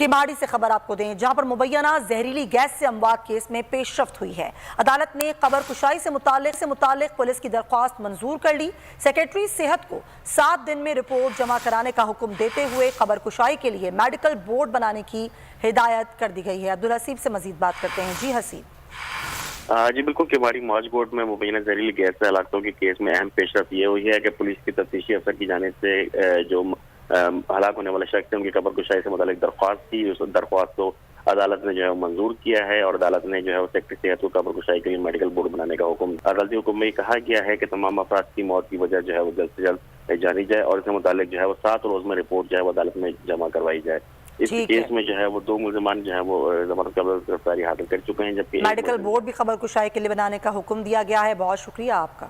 केमाड़ी से खबर आपको दें, जहां पर मुबैना जहरीली गैस से अमवात केस में पेशरफ्त हुई है। अदालत ने कबर कुशाई से मुतालिक पुलिस की दरख्वास्त मंजूर कर ली। सेक्रेटरी सेहत को 7 दिन में रिपोर्ट जमा कराने का हुक्म देते हुए कबर कुशाई के लिए मेडिकल बोर्ड बनाने की हिदायत कर दी गई है। अब्दुल हसीब से मजीद बात करते हैं। जी हसीब। जी बिल्कुल, केमाड़ी मौज कोर्ट में मुबैना जहरीली गैस से हलाकतों के केस में अहम पेशरफ्त ये हुई है कि पुलिस की तफ्तीशी अफसर की जानिब से जो हलाक होने वाले शख्स है उनकी कबर कुशाई से मुतालिक दरख्वास्त थी। उस दरख्वास्त को अदालत ने जो है मंजूर किया है और अदालत ने जो है सेक्रेटरी सेहत को कबर कुशाई के लिए मेडिकल बोर्ड बनाने का हुक्म, अदालती हुक्म में कहा गया है कि तमाम अफराद की मौत की वजह जो है वो जल्द से जल्द जानी जाए और इसके मुतालिक जो है वो 7 रोज में रिपोर्ट जो है वो अदालत में जमा करवाई जाए। इस केस में जो है वो 2 मुल्ज़िमान जो है वो जमानत कबल गिरफ्तारी हासिल कर चुके हैं, जबकि मेडिकल बोर्ड भी खबर कुशाई के लिए बनाने का हुक्म दिया गया है। बहुत शुक्रिया आपका।